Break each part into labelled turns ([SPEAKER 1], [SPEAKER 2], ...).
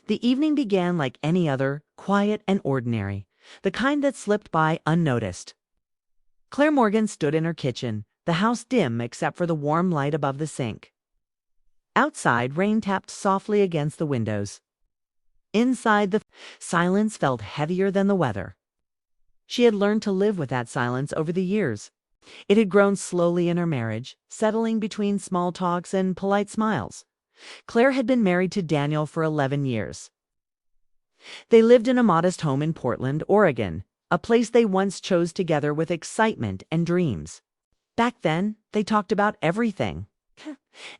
[SPEAKER 1] The evening began like any other, quiet and ordinary, the kind that slipped by unnoticed. Claire Morgan stood in her kitchen, the house dim except for the warm light above the sink. Outside, rain tapped softly against the windows. Inside, the silence felt heavier than the weather. She had learned to live with that silence over the years. It had grown slowly in her marriage, settling between small talks and polite smiles. Claire had been married to Daniel for 11 years. They lived in a modest home in Portland, Oregon, a place they once chose together with excitement and dreams. Back then, they talked about everything.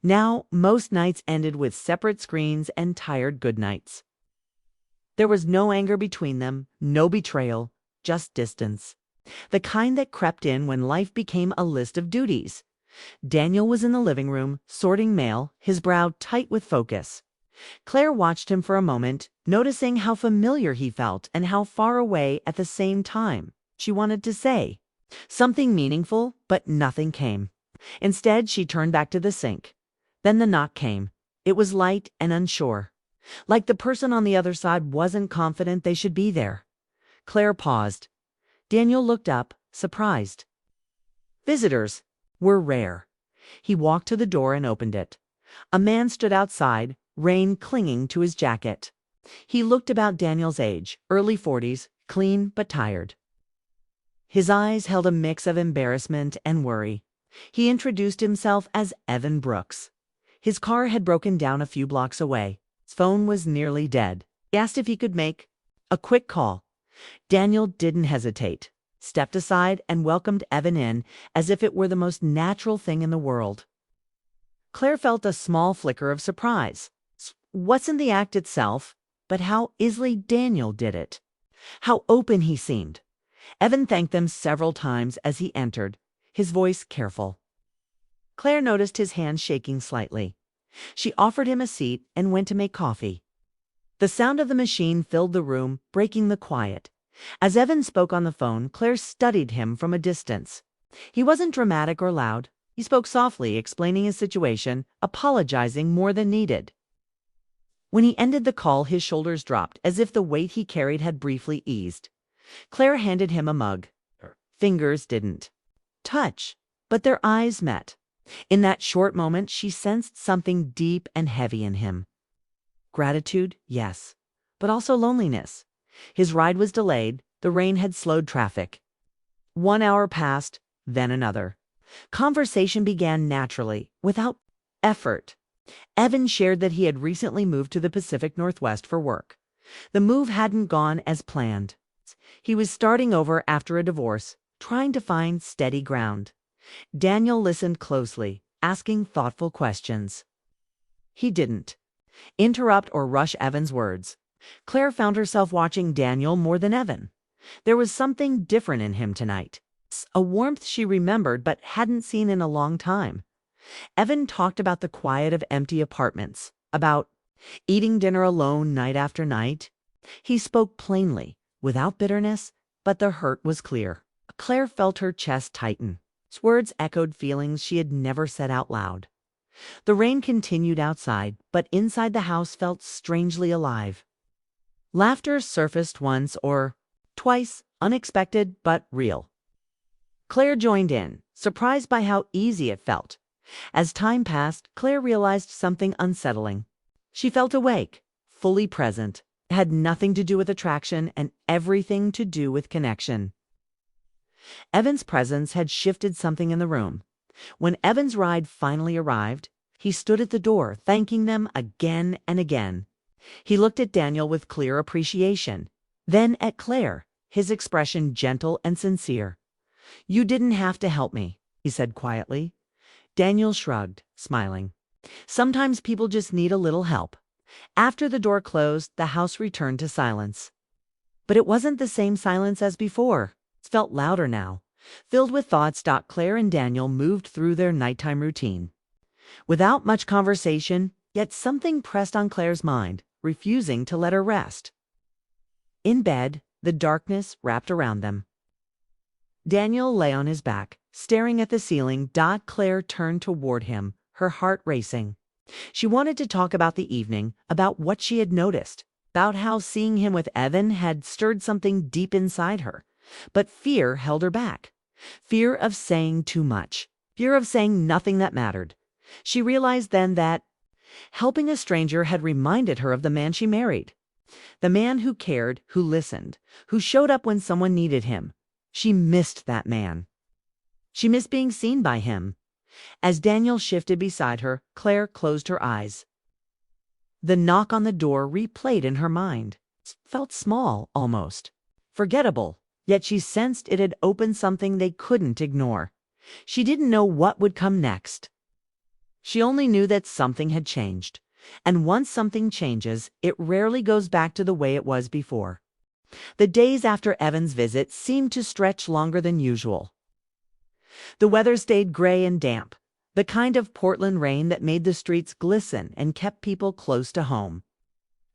[SPEAKER 1] Now, most nights ended with separate screens and tired goodnights. There was no anger between them, no betrayal, just distance. The kind that crept in when life became a list of duties. Daniel was in the living room, sorting mail, his brow tight with focus. Claire watched him for a moment, noticing how familiar he felt and how far away at the same time. She wanted to say something meaningful, but nothing came. Instead, she turned back to the sink. Then the knock came. It was light and unsure, like the person on the other side wasn't confident they should be there. Claire paused. Daniel looked up, surprised. Visitors were rare. He walked to the door and opened it. A man stood outside, rain clinging to his jacket. He looked about Daniel's age, early 40s, clean but tired. His eyes held a mix of embarrassment and worry. He introduced himself as Evan Brooks. His car had broken down a few blocks away. His phone was nearly dead. He asked if he could make a quick call. Daniel didn't hesitate, stepped aside and welcomed Evan in as if it were the most natural thing in the world. Claire felt a small flicker of surprise. Wasn't the act itself, but how easily Daniel did it. How open he seemed. Evan thanked them several times as he entered, his voice careful. Claire noticed his hand shaking slightly. She offered him a seat and went to make coffee. The sound of the machine filled the room, breaking the quiet. As Evan spoke on the phone, Claire studied him from a distance. He wasn't dramatic or loud. He spoke softly, explaining his situation, apologizing more than needed. When he ended the call, his shoulders dropped, as if the weight he carried had briefly eased. Claire handed him a mug. Her fingers didn't touch, but their eyes met. In that short moment, she sensed something deep and heavy in him. Gratitude, yes, but also loneliness. His ride was delayed. The rain had slowed traffic. 1 hour passed, then another. Conversation began naturally, without effort. Evan shared that he had recently moved to the Pacific Northwest for work. The move hadn't gone as planned. He was starting over after a divorce, trying to find steady ground. Daniel listened closely, asking thoughtful questions. He didn't interrupt or rush Evan's words. Claire found herself watching Daniel more than Evan. There was something different in him tonight. A warmth she remembered but hadn't seen in a long time. Evan talked about the quiet of empty apartments, about eating dinner alone night after night. He spoke plainly, without bitterness, but the hurt was clear. Claire felt her chest tighten. His words echoed feelings she had never said out loud. The rain continued outside, but inside the house felt strangely alive. Laughter surfaced once or twice, unexpected but real. Claire joined in, surprised by how easy it felt. As time passed, Claire realized something unsettling. She felt awake, fully present. It had nothing to do with attraction and everything to do with connection. Evan's presence had shifted something in the room. When Evan's ride finally arrived, he stood at the door, thanking them again and again. He looked at Daniel with clear appreciation, then at Claire, his expression gentle and sincere. "You didn't have to help me," he said quietly. Daniel shrugged, smiling. Sometimes people just need a little help. After the door closed, the house returned to silence. But it wasn't the same silence as before. It felt louder now. Filled with thoughts, Claire and Daniel moved through their nighttime routine. Without much conversation, yet something pressed on Claire's mind, refusing to let her rest. In bed, the darkness wrapped around them. Daniel lay on his back, staring at the ceiling. Claire turned toward him, her heart racing. She wanted to talk about the evening, about what she had noticed, about how seeing him with Evan had stirred something deep inside her. But fear held her back. Fear of saying too much. Fear of saying nothing that mattered. She realized then that helping a stranger had reminded her of the man she married. The man who cared, who listened, who showed up when someone needed him. She missed that man. She missed being seen by him. As Daniel shifted beside her, Claire closed her eyes. The knock on the door replayed in her mind. It felt small, almost. Forgettable. Yet she sensed it had opened something they couldn't ignore. She didn't know what would come next. She only knew that something had changed. And once something changes, it rarely goes back to the way it was before. The days after Evan's visit seemed to stretch longer than usual. The weather stayed gray and damp, the kind of Portland rain that made the streets glisten and kept people close to home.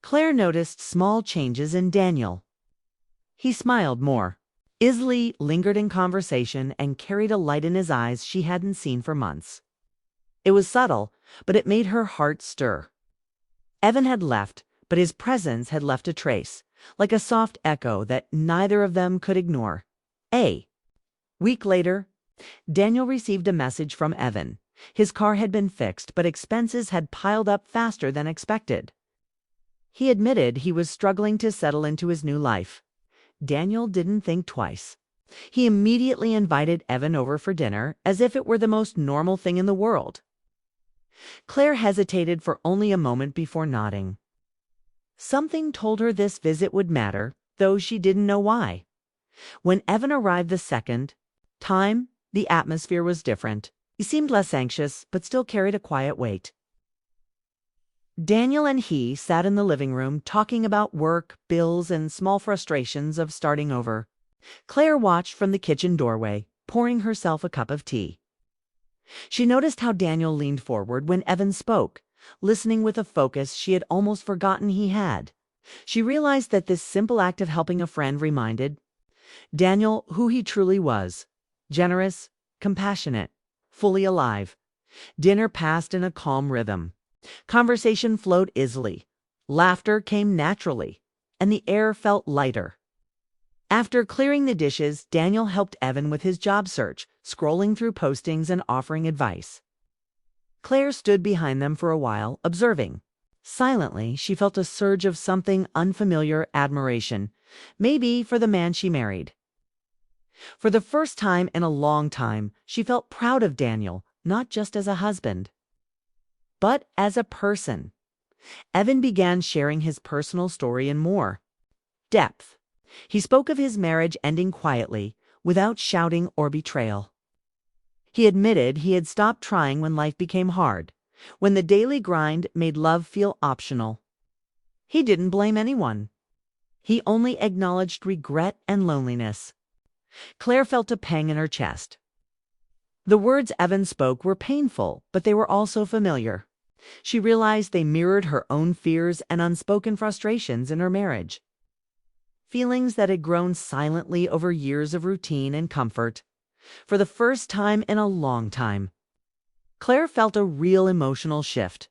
[SPEAKER 1] Claire noticed small changes in Daniel. He smiled more. Isley lingered in conversation and carried a light in his eyes she hadn't seen for months. It was subtle, but it made her heart stir. Evan had left, but his presence had left a trace, like a soft echo that neither of them could ignore. A week later, Daniel received a message from Evan. His car had been fixed, but expenses had piled up faster than expected. He admitted he was struggling to settle into his new life. Daniel didn't think twice. He immediately invited Evan over for dinner, as if it were the most normal thing in the world. Claire hesitated for only a moment before nodding. Something told her this visit would matter, though she didn't know why. When Evan arrived the second time, the atmosphere was different. He seemed less anxious, but still carried a quiet weight. Daniel and he sat in the living room talking about work, bills, and small frustrations of starting over. Claire watched from the kitchen doorway, pouring herself a cup of tea. She noticed how Daniel leaned forward when Evan spoke, listening with a focus she had almost forgotten he had. She realized that this simple act of helping a friend reminded Daniel who he truly was: generous, compassionate, fully alive. Dinner passed in a calm rhythm. Conversation flowed easily. Laughter came naturally, and the air felt lighter. After clearing the dishes, Daniel helped Evan with his job search, scrolling through postings and offering advice. Claire stood behind them for a while, observing. Silently, she felt a surge of something unfamiliar: admiration, maybe for the man she married. For the first time in a long time, she felt proud of Daniel, not just as a husband, but as a person. Evan began sharing his personal story in more depth. He spoke of his marriage ending quietly, without shouting or betrayal. He admitted he had stopped trying when life became hard, when the daily grind made love feel optional. He didn't blame anyone. He only acknowledged regret and loneliness. Claire felt a pang in her chest. The words Evan spoke were painful, but they were also familiar. She realized they mirrored her own fears and unspoken frustrations in her marriage. Feelings that had grown silently over years of routine and comfort. For the first time in a long time, Claire felt a real emotional shift.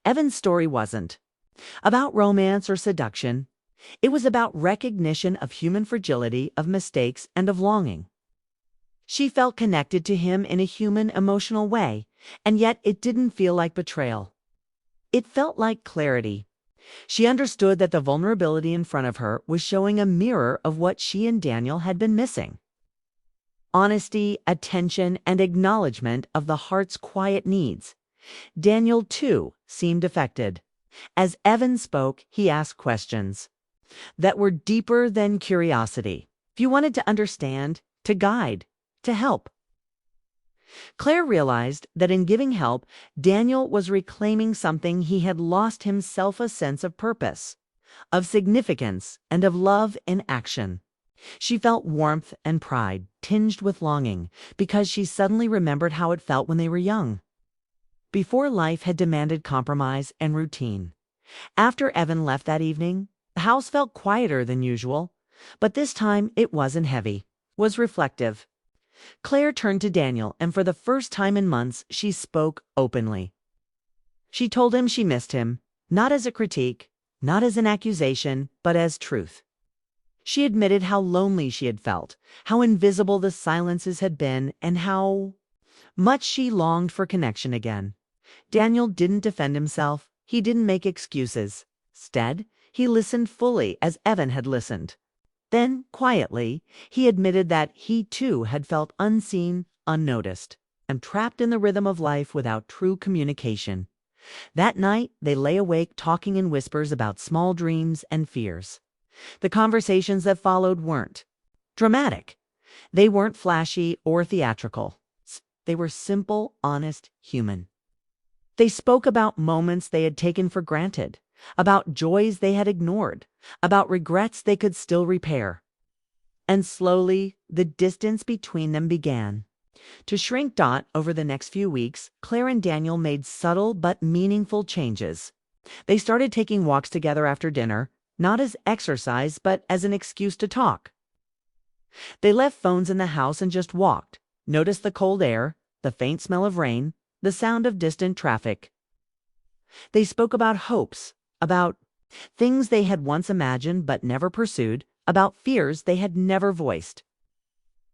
[SPEAKER 1] Evan's story wasn't about romance or seduction. It was about recognition of human fragility, of mistakes, and of longing. She felt connected to him in a human, emotional way, and yet it didn't feel like betrayal. It felt like clarity. She understood that the vulnerability in front of her was showing a mirror of what she and Daniel had been missing. Honesty, attention, and acknowledgement of the heart's quiet needs. Daniel, too, seemed affected. As Evan spoke, he asked questions that were deeper than curiosity. If you wanted to understand, to guide, to help. Claire realized that in giving help, Daniel was reclaiming something he had lost: himself, a sense of purpose, of significance, and of love in action. She felt warmth and pride, tinged with longing, because she suddenly remembered how it felt when they were young, before life had demanded compromise and routine. After Evan left that evening, the house felt quieter than usual, but this time it wasn't heavy, was reflective. Claire turned to Daniel, and for the first time in months, she spoke openly. She told him she missed him, not as a critique, not as an accusation, but as truth. She admitted how lonely she had felt, how invisible the silences had been, and how much she longed for connection again. Daniel didn't defend himself. He didn't make excuses. Instead, he listened fully as Evan had listened. Then, quietly, he admitted that he too had felt unseen, unnoticed, and trapped in the rhythm of life without true communication. That night, they lay awake talking in whispers about small dreams and fears. The conversations that followed weren't dramatic. They weren't flashy or theatrical. They were simple, honest, human. They spoke about moments they had taken for granted, about joys they had ignored, about regrets they could still repair. And slowly, the distance between them began to shrink. Over the next few weeks, Claire and Daniel made subtle but meaningful changes. They started taking walks together after dinner, not as exercise, but as an excuse to talk. They left phones in the house and just walked, noticed the cold air, the faint smell of rain, the sound of distant traffic. They spoke about hopes, about things they had once imagined but never pursued, about fears they had never voiced.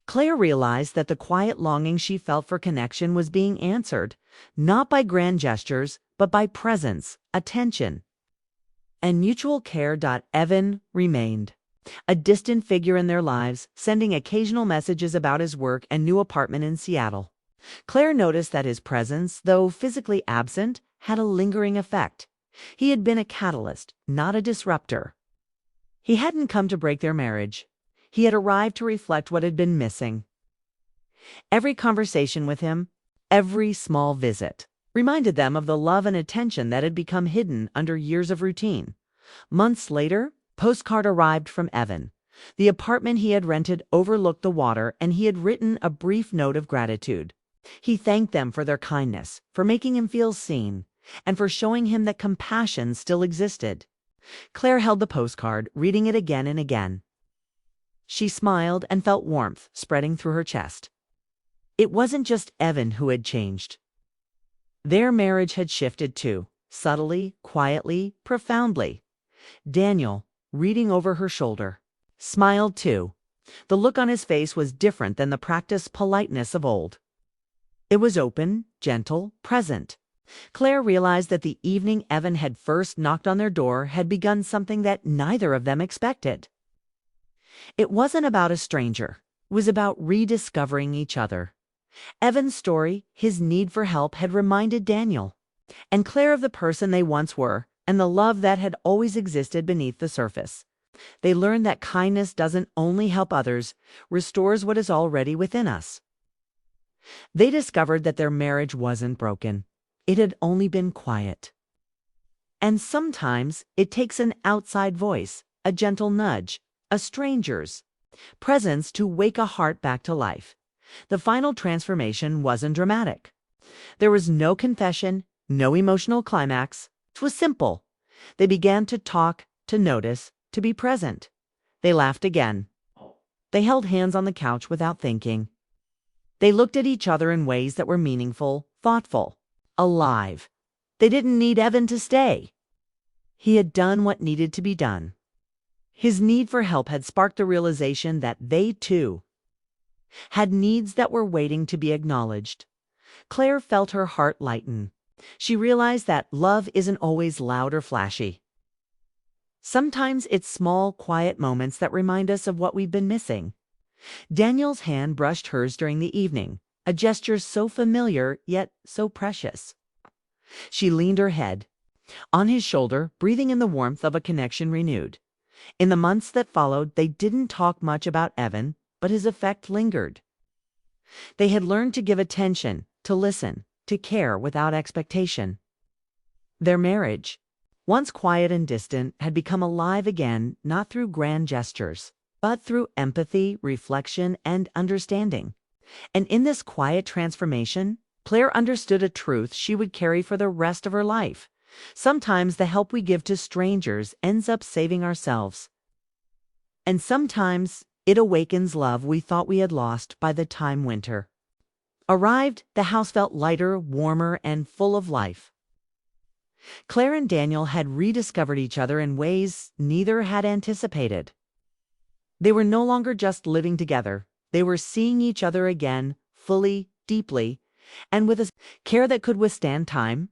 [SPEAKER 1] Claire realized that the quiet longing she felt for connection was being answered, not by grand gestures, but by presence, attention, and mutual care. Evan remained a distant figure in their lives, sending occasional messages about his work and new apartment in Seattle. Claire noticed that his presence, though physically absent, had a lingering effect. He had been a catalyst, not a disruptor. He hadn't come to break their marriage. He had arrived to reflect what had been missing. Every conversation with him, every small visit, reminded them of the love and attention that had become hidden under years of routine. Months later, a postcard arrived from Evan. The apartment he had rented overlooked the water, and he had written a brief note of gratitude. He thanked them for their kindness, for making him feel seen, and for showing him that compassion still existed. Claire held the postcard, reading it again and again. She smiled and felt warmth spreading through her chest. It wasn't just Evan who had changed. Their marriage had shifted too, subtly, quietly, profoundly. Daniel, reading over her shoulder, smiled too. The look on his face was different than the practiced politeness of old. It was open, gentle, present. Claire realized that the evening Evan had first knocked on their door had begun something that neither of them expected. It wasn't about a stranger. It was about rediscovering each other. Evan's story, his need for help, had reminded Daniel and Claire of the person they once were and the love that had always existed beneath the surface. They learned that kindness doesn't only help others, restores what is already within us. They discovered that their marriage wasn't broken. It had only been quiet. And sometimes it takes an outside voice, a gentle nudge, a stranger's presence to wake a heart back to life. The final transformation wasn't dramatic. There was no confession, no emotional climax. It was simple. They began to talk, to notice, to be present. They laughed again. They held hands on the couch without thinking. They looked at each other in ways that were meaningful, thoughtful, alive. They didn't need Evan to stay. He had done what needed to be done. His need for help had sparked the realization that they, too, had needs that were waiting to be acknowledged. Claire felt her heart lighten. She realized that love isn't always loud or flashy. Sometimes it's small, quiet moments that remind us of what we've been missing. Daniel's hand brushed hers during the evening, a gesture so familiar yet so precious. She leaned her head on his shoulder, breathing in the warmth of a connection renewed. In the months that followed, they didn't talk much about Evan, but his effect lingered. They had learned to give attention, to listen, to care without expectation. Their marriage, once quiet and distant, had become alive again, not through grand gestures, but through empathy, reflection, and understanding. And in this quiet transformation, Claire understood a truth she would carry for the rest of her life. Sometimes the help we give to strangers ends up saving ourselves. And sometimes it awakens love we thought we had lost by the time winter arrived. The house felt lighter, warmer, and full of life. Claire and Daniel had rediscovered each other in ways neither had anticipated. They were no longer just living together. They were seeing each other again, fully, deeply, and with a care that could withstand time.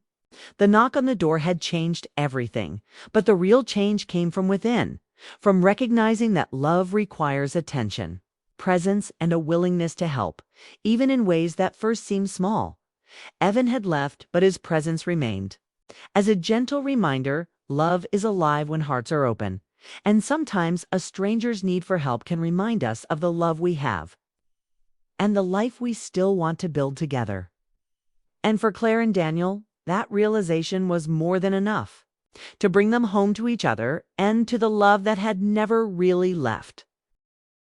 [SPEAKER 1] The knock on the door had changed everything, but the real change came from within, from recognizing that love requires attention, presence, and a willingness to help, even in ways that first seemed small. Evan had left, but his presence remained. As a gentle reminder, love is alive when hearts are open, and sometimes a stranger's need for help can remind us of the love we have and the life we still want to build together. And for Claire and Daniel, that realization was more than enough to bring them home to each other and to the love that had never really left.